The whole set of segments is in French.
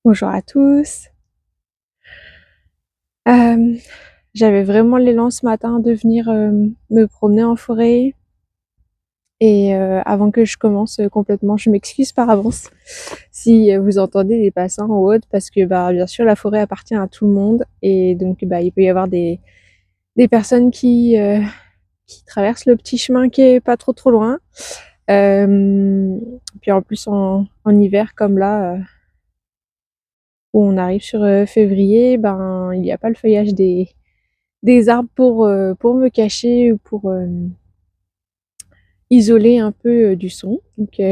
Bonjour à tous. Hem, J'avais vraiment l'élan ce matin de venir, me promener en forêt et avant que je commence, complètement, je m'excuse par avance si, vous entendez des passants ou autres parce que, bah, bien sûr la forêt appartient à tout le monde et donc, bah, il peut y avoir des personnes qui traversent le petit chemin qui est pas trop, trop loin. Hem, Puis en plus en hiver comme là, où on arrive sur, février, ben, il y a pas le feuillage des arbres pour me cacher ou pour, isoler un peu, du son. Donc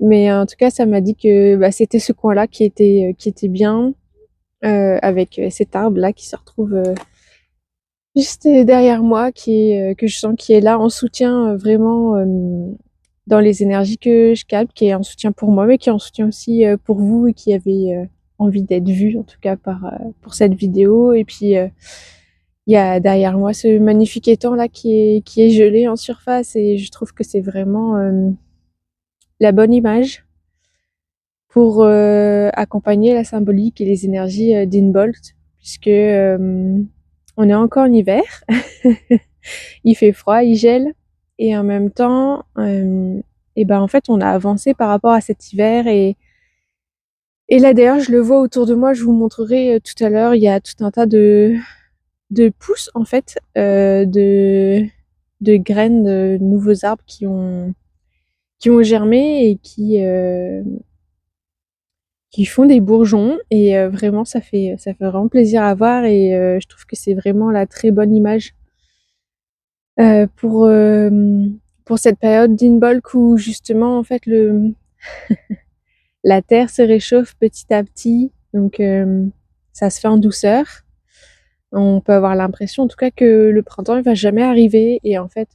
mais en tout cas, ça m'a dit que, bah, c'était ce coin-là qui était bien, avec, cet arbre-là qui se retrouve, juste, derrière moi, qui est, que je sens qui est là en soutien, vraiment, dans les énergies que je capte, qui est en soutien pour moi, mais qui est en soutien aussi, pour vous et qui avez, envie d'être vu en tout cas pour cette vidéo et puis, il y a derrière moi ce magnifique étang là qui est gelé en surface et je trouve que c'est vraiment, la bonne image pour, accompagner la symbolique et les énergies, d'Inboldt puisque, on est encore en hiver. Il fait froid, il gèle et en même temps, et ben, en fait, on a avancé par rapport à cet hiver et là d'ailleurs je le vois autour de moi, je vous montrerai, tout à l'heure, il y a tout un tas de pousses en fait, de graines de nouveaux arbres qui ont germé et qui font des bourgeons et vraiment ça fait vraiment plaisir à voir et je trouve que c'est vraiment la très bonne image, heu, pour, pour cette période d'Inbolc où justement en fait le la terre se réchauffe petit à petit donc ça se fait en douceur. On peut avoir l'impression en tout cas que le printemps il va jamais arriver et en fait,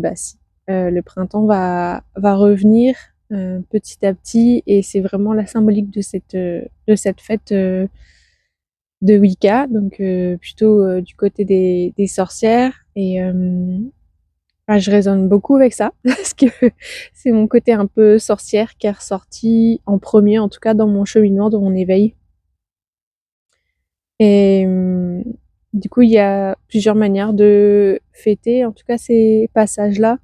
bah si, le printemps va revenir, petit à petit et c'est vraiment la symbolique de cette fête, de Wicca donc plutôt, du côté des sorcières et bah, je résonne beaucoup avec ça parce que c'est mon côté un peu sorcière qui est ressorti en premier en tout cas dans mon cheminement, dans mon éveil. Et du coup, il y a plusieurs manières de fêter, en tout cas ces passages-là,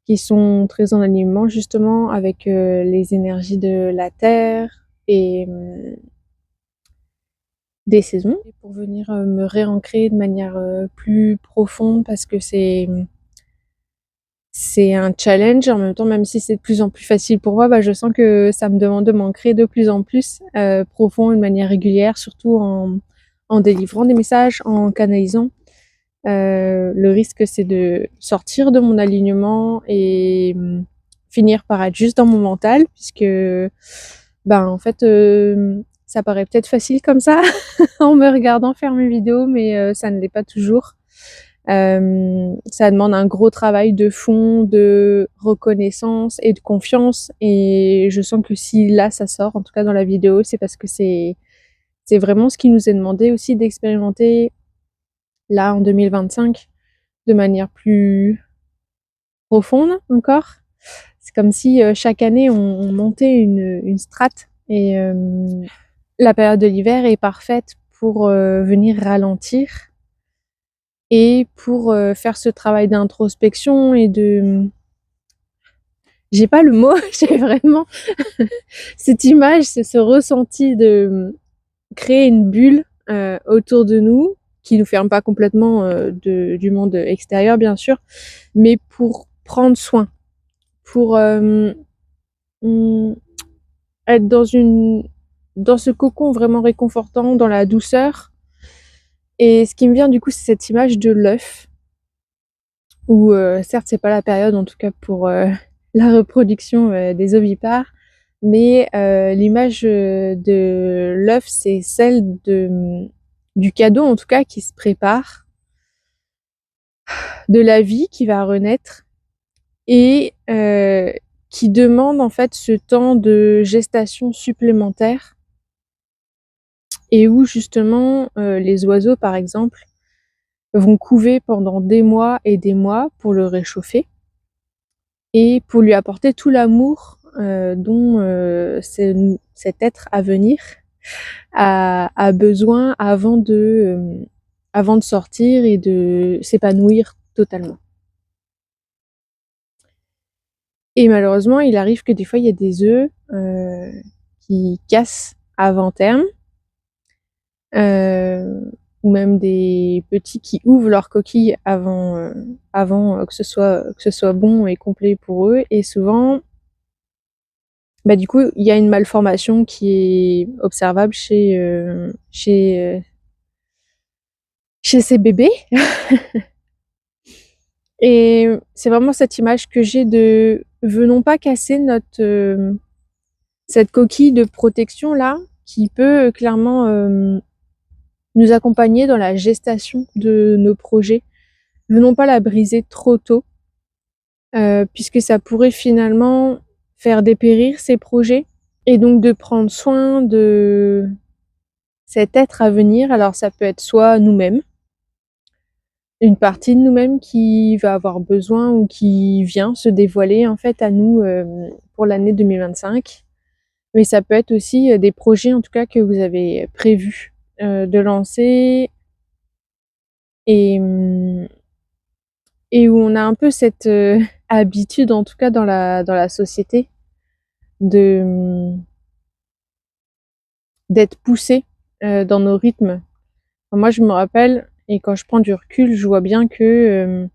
qui sont très en alignement justement avec, les énergies de la terre et des saisons. Et pour venir, me réancrer de manière, plus profonde parce que c'est un challenge en même temps, même si c'est de plus en plus facile pour moi, bah, je sens que ça me demande de m'ancrer de plus en plus, profond, de manière régulière, surtout en délivrant des messages, en canalisant. Le risque, c'est de sortir de mon alignement et finir par être juste dans mon mental puisque, ben, en fait, ça paraît peut-être facile comme ça en me regardant faire mes vidéos, mais ça ne l'est pas toujours. Ça demande un gros travail de fond, de reconnaissance et de confiance et je sens que si là, ça sort, en tout cas dans la vidéo, c'est parce que c'est vraiment ce qui nous est demandé aussi d'expérimenter là en 2025 de manière plus profonde encore. C'est comme si, chaque année on montait une strate et la période de l'hiver est parfaite pour, venir ralentir et pour, faire ce travail d'introspection et de j'ai pas le mot, j'ai vraiment cette image, c'est ce ressenti de créer une bulle, autour de nous, qui nous ferme pas complètement, du monde extérieur bien sûr, mais pour prendre soin, pour, être dans ce cocon vraiment réconfortant, dans la douceur et ce qui me vient du coup, c'est cette image de l'œuf où, certes c'est pas la période en tout cas pour, la reproduction, des ovipares, mais l'image, de l'œuf, c'est celle du cadeau en tout cas qui se prépare, de la vie qui va renaître et qui demande en fait ce temps de gestation supplémentaire et où justement, les oiseaux par exemple, vont couver pendant des mois et des mois pour le réchauffer et pour lui apporter tout l'amour, dont, cet être à venir a besoin avant de sortir et de s'épanouir totalement. Et malheureusement, il arrive que des fois, il y a des œufs qui cassent avant terme, ou même des petits qui ouvrent leur coquille avant que ce soit bon et complet pour eux. Et souvent, du coup, il y a une malformation qui est observable chez ces bébés. Et c'est vraiment cette image que j'ai de venons pas casser cette coquille de protection là qui peut clairement nous accompagner dans la gestation de nos projets. Venons pas la briser trop tôt, puisque ça pourrait finalement faire dépérir ces projets, et donc de prendre soin de cet être à venir. Alors ça peut être soit nous-mêmes, une partie de nous-mêmes qui va avoir besoin ou qui vient se dévoiler en fait à nous pour l'année 2025. Mais ça peut être aussi des projets en tout cas que vous avez prévu de lancer et où on a un peu cette habitude, en tout cas dans la société, d'être poussé dans nos rythmes. Moi, je me rappelle, et quand je prends du recul, je vois bien que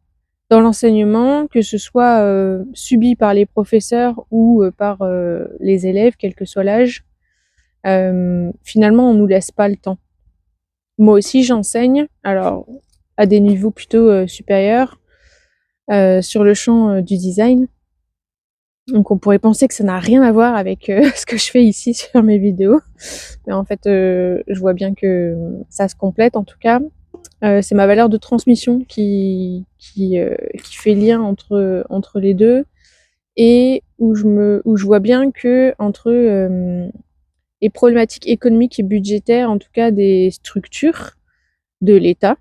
dans l'enseignement, que ce soit subi par les professeurs ou par les élèves, quel que soit l'âge, finalement, on nous laisse pas le temps. Moi aussi, j'enseigne, alors à des niveaux plutôt supérieurs, sur le champ du design. Donc on pourrait penser que ça n'a rien à voir avec ce que je fais ici sur mes vidéos. Mais en fait, je vois bien que ça se complète en tout cas. C'est ma valeur de transmission qui fait lien entre les deux, et où je vois bien que entre les problématiques économiques et budgétaires, en tout cas des structures de l'État,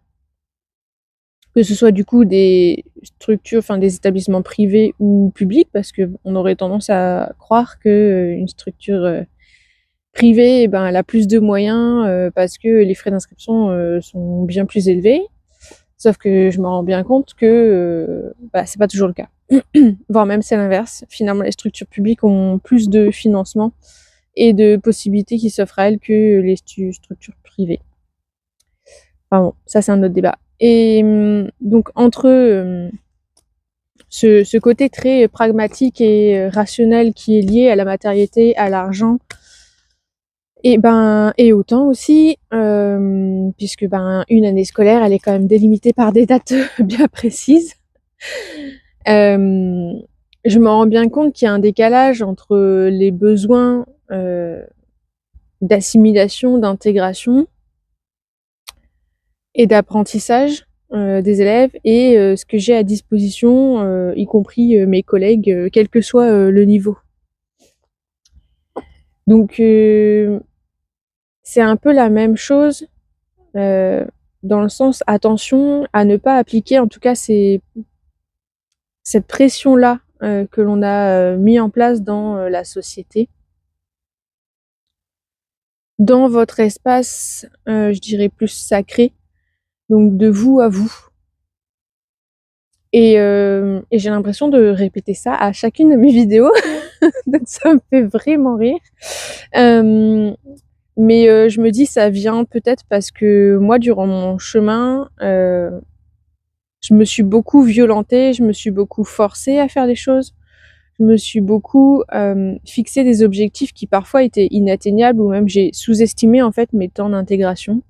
que ce soit du coup des structures, enfin des établissements privés ou publics, parce qu'on aurait tendance à croire qu'une structure privée, elle a plus de moyens parce que les frais d'inscription sont bien plus élevés. Sauf que je me rends bien compte que c'est pas toujours le cas. Voire même c'est l'inverse. Finalement, les structures publiques ont plus de financement et de possibilités qui s'offrent à elles que les structures privées. Enfin bon, ça c'est un autre débat. Et donc entre ce côté très pragmatique et rationnel qui est lié à la matérialité, à l'argent, et au temps aussi, puisque une année scolaire, elle est quand même délimitée par des dates bien précises. Je me rends bien compte qu'il y a un décalage entre les besoins d'assimilation, d'intégration et d'apprentissage des élèves et ce que j'ai à disposition, y compris mes collègues, quel que soit le niveau. Donc c'est un peu la même chose dans le sens attention à ne pas appliquer en tout cas cette pression-là que l'on a mis en place dans la société, dans votre espace, je dirais plus sacré, donc de vous à vous. Et j'ai l'impression de répéter ça à chacune de mes vidéos, donc ça me fait vraiment rire. Mais je me dis ça vient peut-être parce que moi durant mon chemin, je me suis beaucoup violentée, je me suis beaucoup forcée à faire des choses. Je me suis beaucoup fixé des objectifs qui parfois étaient inatteignables, ou même j'ai sous-estimé en fait mes temps d'intégration.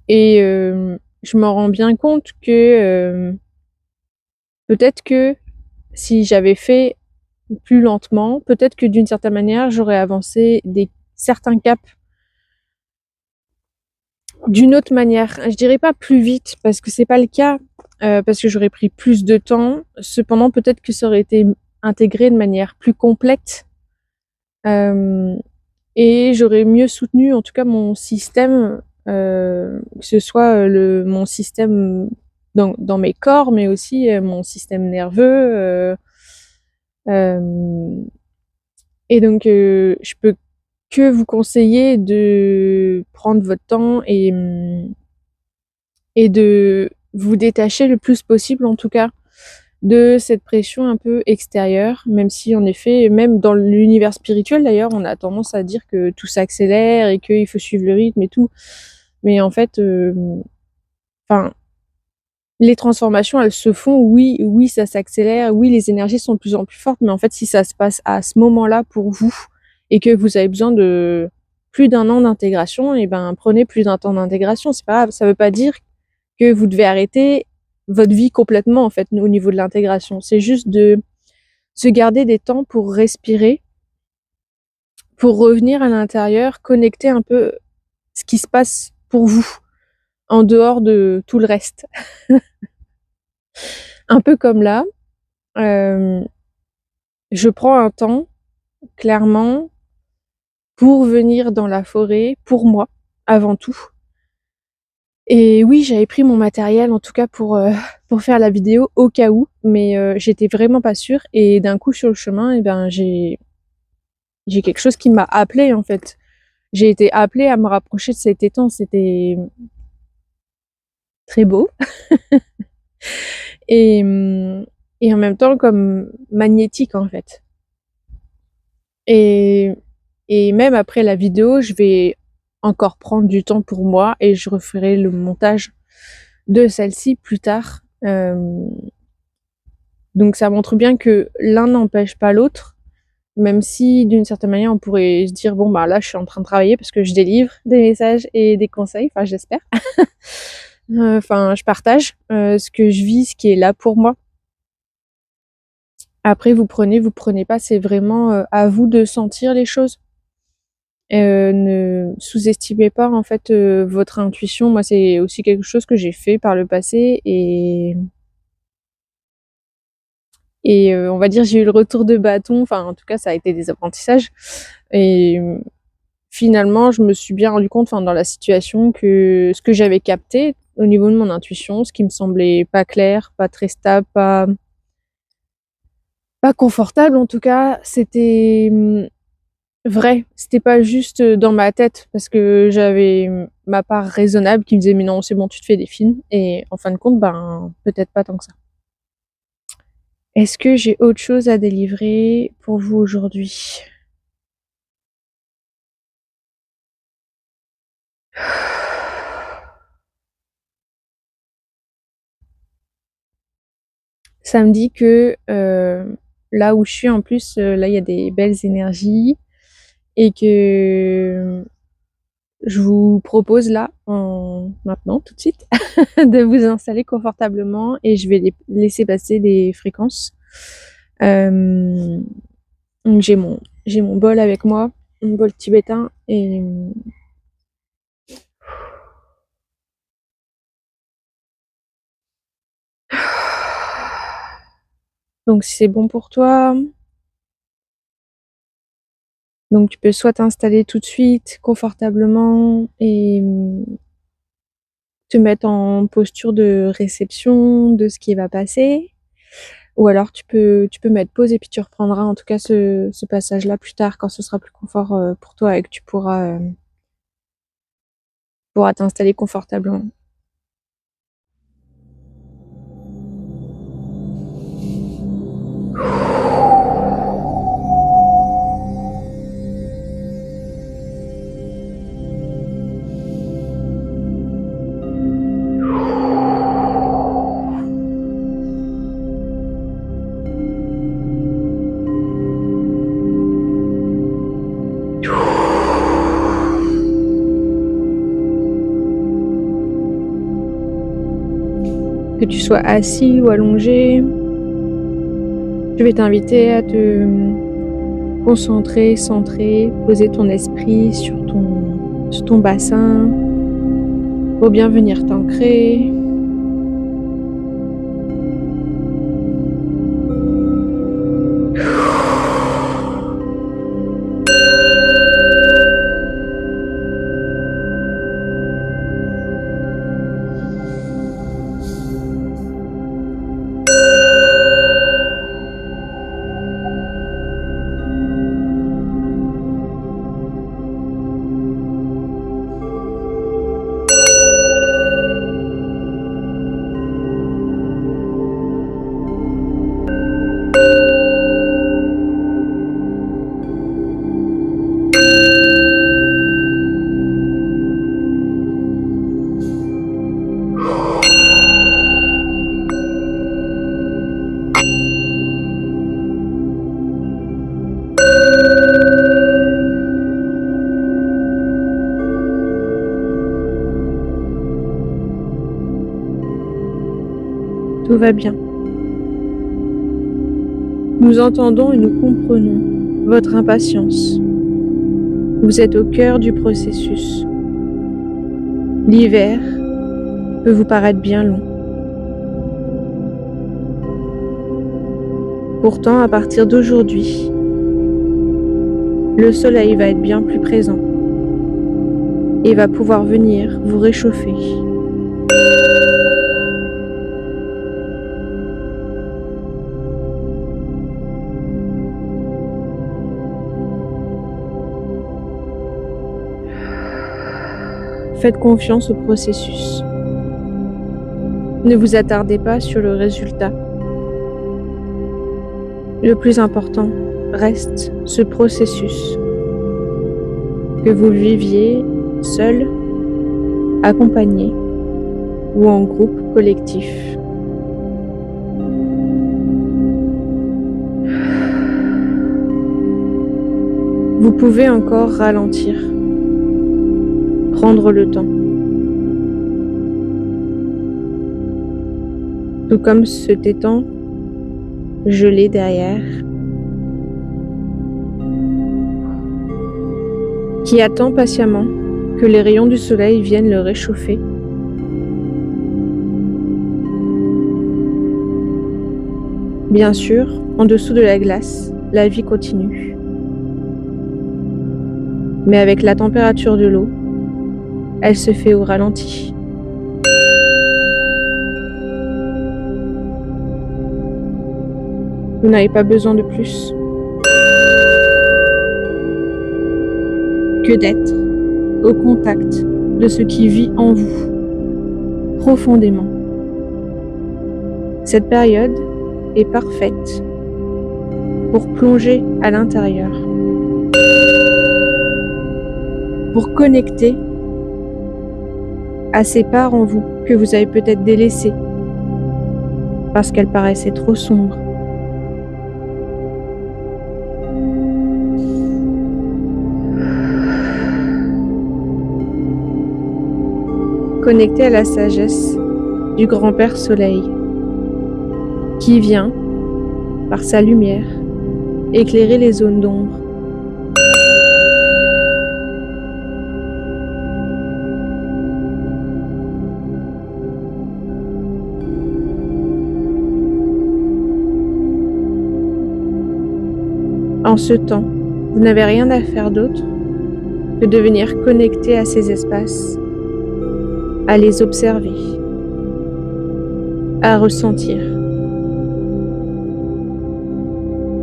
Et je me rends bien compte que peut-être que si j'avais fait plus lentement, peut-être que d'une certaine manière, j'aurais avancé certains caps d'une autre manière. Je dirais pas plus vite, parce que c'est pas le cas, parce que j'aurais pris plus de temps. Cependant, peut-être que ça aurait été intégré de manière plus complète, et j'aurais mieux soutenu, en tout cas, mon système, que ce soit mon système dans mes corps, mais aussi mon système nerveux, Et donc je peux que vous conseiller de prendre votre temps et de vous détacher le plus possible, en tout cas, de cette pression un peu extérieure, même si en effet, même dans l'univers spirituel d'ailleurs, on a tendance à dire que tout s'accélère et qu'il faut suivre le rythme et tout. Mais en fait, enfin, les transformations, elles se font, oui, oui, ça s'accélère, oui, les énergies sont de plus en plus fortes, mais en fait, si ça se passe à ce moment-là pour vous et que vous avez besoin de plus d'un an d'intégration, et ben, prenez plus d'un temps d'intégration. C'est pas grave. Ça veut pas dire que vous devez arrêter votre vie complètement, en fait, au niveau de l'intégration. C'est juste de se garder des temps pour respirer, pour revenir à l'intérieur, connecter un peu ce qui se passe pour vous, en dehors de tout le reste. Un peu comme là, je prends un temps, clairement, pour venir dans la forêt, pour moi, avant tout. Et oui, j'avais pris mon matériel, en tout cas pour faire la vidéo, au cas où, mais j'étais vraiment pas sûre. Et d'un coup, sur le chemin, eh ben, j'ai quelque chose qui m'a appelée, en fait. J'ai été appelée à me rapprocher de cet étang. C'était très beau. Et, et en même temps, comme magnétique, en fait. Et, et même après la vidéo, je vais encore prendre du temps pour moi et je referai le montage de celle-ci plus tard. Donc ça montre bien que l'un n'empêche pas l'autre, même si d'une certaine manière on pourrait se dire bon bah là je suis en train de travailler parce que je délivre des messages et des conseils, enfin j'espère. Enfin je partage ce que je vis, ce qui est là pour moi. Après vous prenez pas, c'est vraiment à vous de sentir les choses. Ne sous-estimez pas en fait votre intuition. Moi c'est aussi quelque chose que j'ai fait par le passé et on va dire j'ai eu le retour de bâton, enfin en tout cas ça a été des apprentissages et finalement je me suis bien rendu compte, enfin dans la situation, que ce que j'avais capté au niveau de mon intuition, ce qui me semblait pas clair, pas très stable, pas confortable en tout cas, c'était vrai. C'était pas juste dans ma tête parce que j'avais ma part raisonnable qui me disait mais non c'est bon tu te fais des films et en fin de compte ben peut-être pas tant que ça. Est-ce que j'ai autre chose à délivrer pour vous aujourd'hui? Ça me dit que là où je suis en plus, là il y a des belles énergies et que je vous propose là, maintenant, tout de suite, de vous installer confortablement et je vais laisser passer des fréquences. Euh, donc j'ai mon bol avec moi, mon bol tibétain et donc si c'est bon pour toi, donc tu peux soit t'installer tout de suite confortablement et te mettre en posture de réception de ce qui va passer. Ou alors tu peux mettre pause et puis tu reprendras en tout cas ce passage-là plus tard quand ce sera plus confort pour toi et que tu pourras t'installer confortablement. Que tu sois assis ou allongé, je vais t'inviter à te concentrer, centrer, poser ton esprit sur ton bassin pour bien venir t'ancrer. Tout va bien. Nous entendons et nous comprenons votre impatience. Vous êtes au cœur du processus. L'hiver peut vous paraître bien long. Pourtant, à partir d'aujourd'hui, le soleil va être bien plus présent et va pouvoir venir vous réchauffer. Faites confiance au processus. Ne vous attardez pas sur le résultat. Le plus important reste ce processus. Que vous viviez seul, accompagné ou en groupe collectif. Vous pouvez encore ralentir, prendre le temps. Tout comme cet étang gelé derrière, qui attend patiemment que les rayons du soleil viennent le réchauffer. Bien sûr, en dessous de la glace, la vie continue. Mais avec la température de l'eau, elle se fait au ralenti. Vous n'avez pas besoin de plus que d'être au contact de ce qui vit en vous, profondément. Cette période est parfaite pour plonger à l'intérieur, pour connecter à ces parts en vous que vous avez peut-être délaissées parce qu'elles paraissaient trop sombres. Connecter à la sagesse du grand-père Soleil qui vient, par sa lumière, éclairer les zones d'ombre. En ce temps, vous n'avez rien à faire d'autre que de venir connecter à ces espaces, à les observer, à ressentir.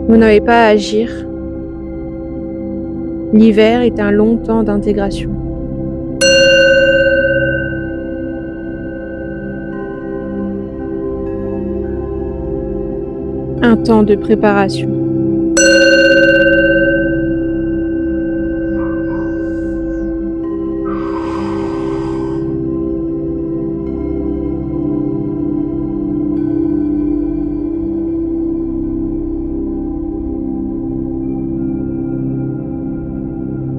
Vous n'avez pas à agir. L'hiver est un long temps d'intégration. Un temps de préparation.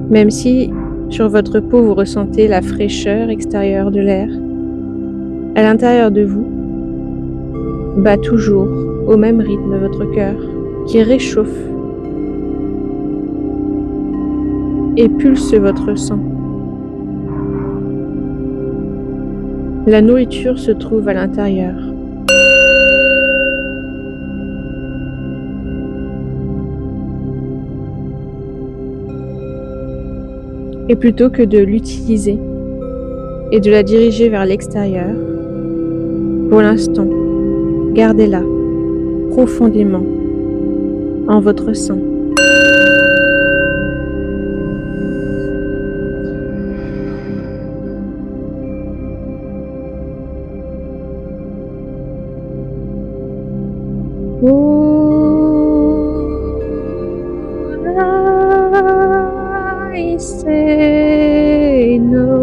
Même si sur votre peau vous ressentez la fraîcheur extérieure de l'air, à l'intérieur de vous bat toujours au même rythme votre cœur qui réchauffe et pulse votre sang. La nourriture se trouve à l'intérieur. Et plutôt que de l'utiliser et de la diriger vers l'extérieur, pour l'instant, gardez-la profondément en votre sein. I say no.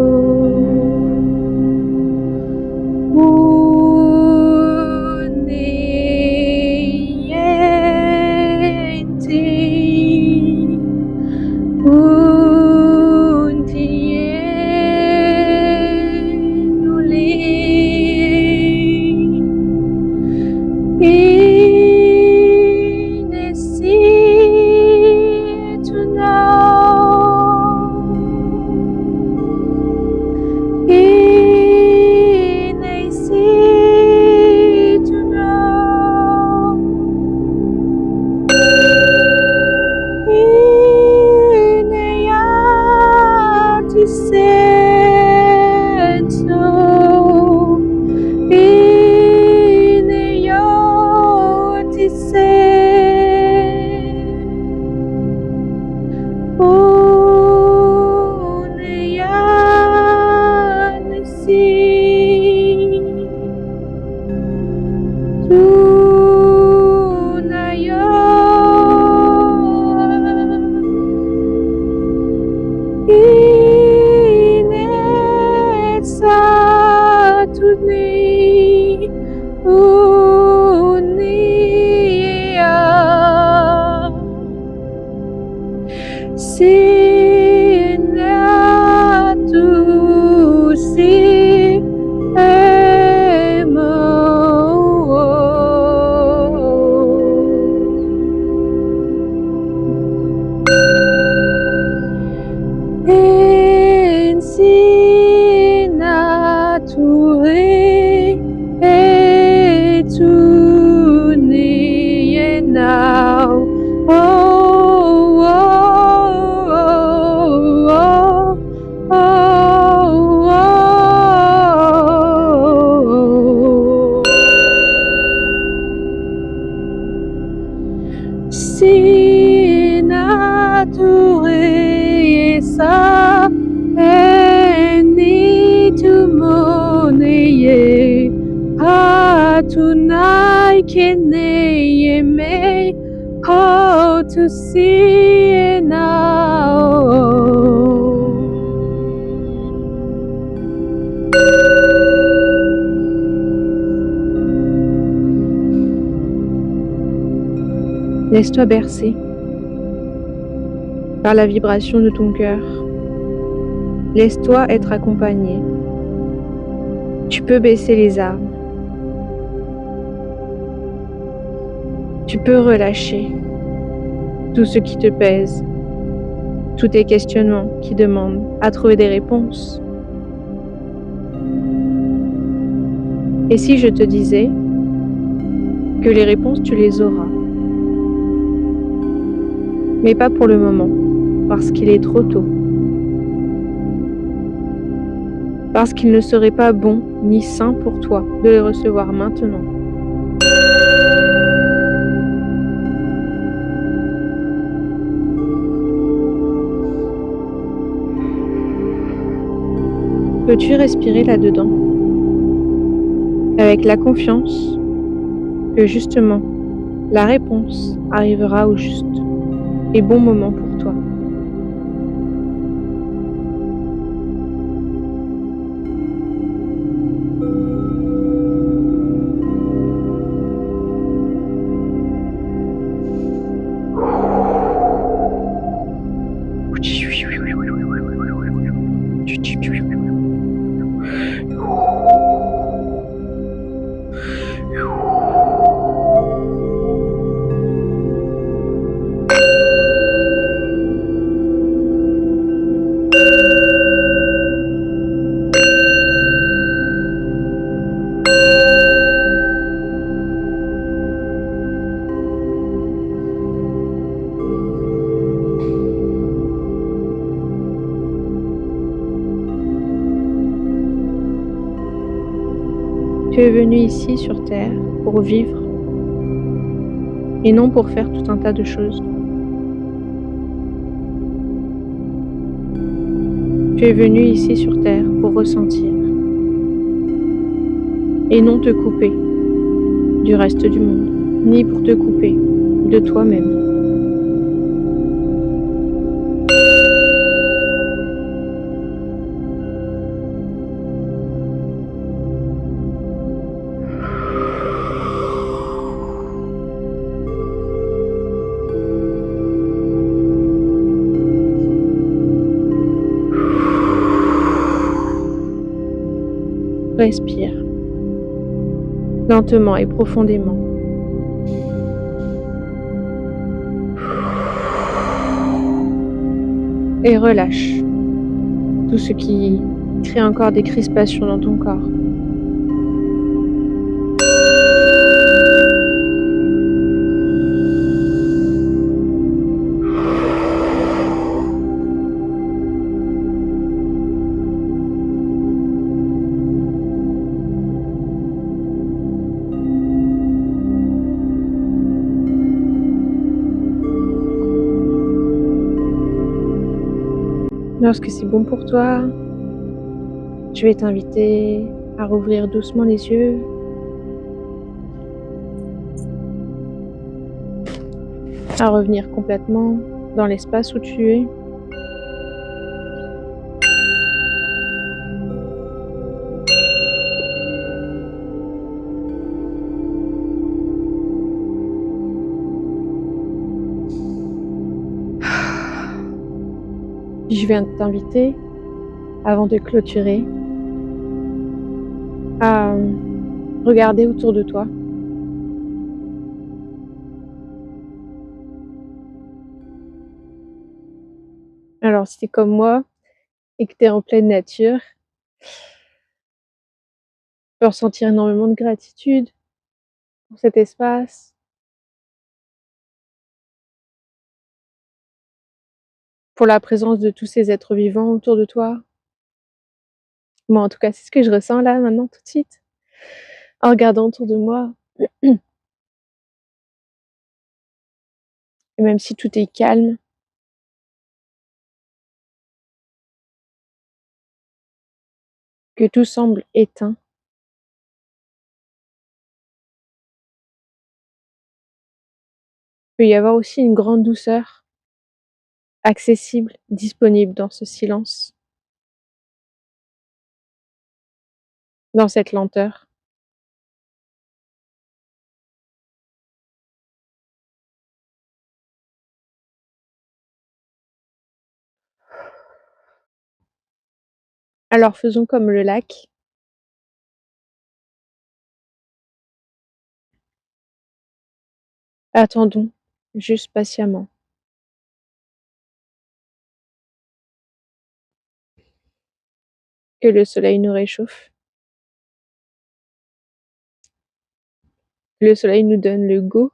Sina tu si emo Ensina tu re e tu ni e now. Oh, oh, oh, oh, oh, oh, oh. Sina tu re sa e ni tu moneye ha tu nai ke ne me how to see now. Laisse-toi bercer par la vibration de ton cœur. Laisse-toi être accompagné. Tu peux baisser les armes. Tu peux relâcher tout ce qui te pèse, tous tes questionnements qui demandent à trouver des réponses. Et si je te disais que les réponses, tu les auras, mais pas pour le moment, parce qu'il est trop tôt, parce qu'il ne serait pas bon ni sain pour toi de les recevoir maintenant. Peux-tu respirer là-dedans, avec la confiance que justement, la réponse arrivera au juste et bon moment pour toi. Tu es venu ici sur Terre pour vivre et non pour faire tout un tas de choses. Tu es venu ici sur Terre pour ressentir et non te couper du reste du monde, ni pour te couper de toi-même. Respire lentement et profondément. Et relâche tout ce qui crée encore des crispations dans ton corps. Lorsque c'est bon pour toi, je vais t'inviter à rouvrir doucement les yeux. À revenir complètement dans l'espace où tu es. Je viens de t'inviter, avant de clôturer, à regarder autour de toi. Alors si tu es comme moi et que tu es en pleine nature, tu peux ressentir énormément de gratitude pour cet espace, pour la présence de tous ces êtres vivants autour de toi. Moi, en tout cas, c'est ce que je ressens là, maintenant, tout de suite, en regardant autour de moi. Et même si tout est calme, que tout semble éteint, il peut y avoir aussi une grande douceur, accessible, disponible dans ce silence, dans cette lenteur. Alors faisons comme le lac, attendons, juste patiemment, que le soleil nous réchauffe, que le soleil nous donne le go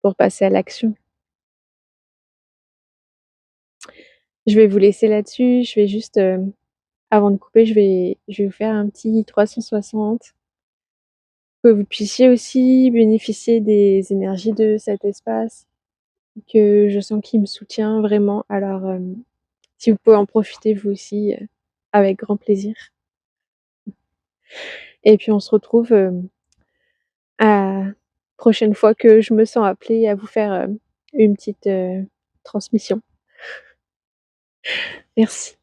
pour passer à l'action. Je vais vous laisser là-dessus, je vais juste, avant de couper, je vais vous faire un petit 360, que vous puissiez aussi bénéficier des énergies de cet espace, que je sens qu'il me soutient vraiment. Alors, si vous pouvez en profiter vous aussi, avec grand plaisir. Et puis on se retrouve, à prochaine fois que je me sens appelée à vous faire, une petite, transmission. Merci.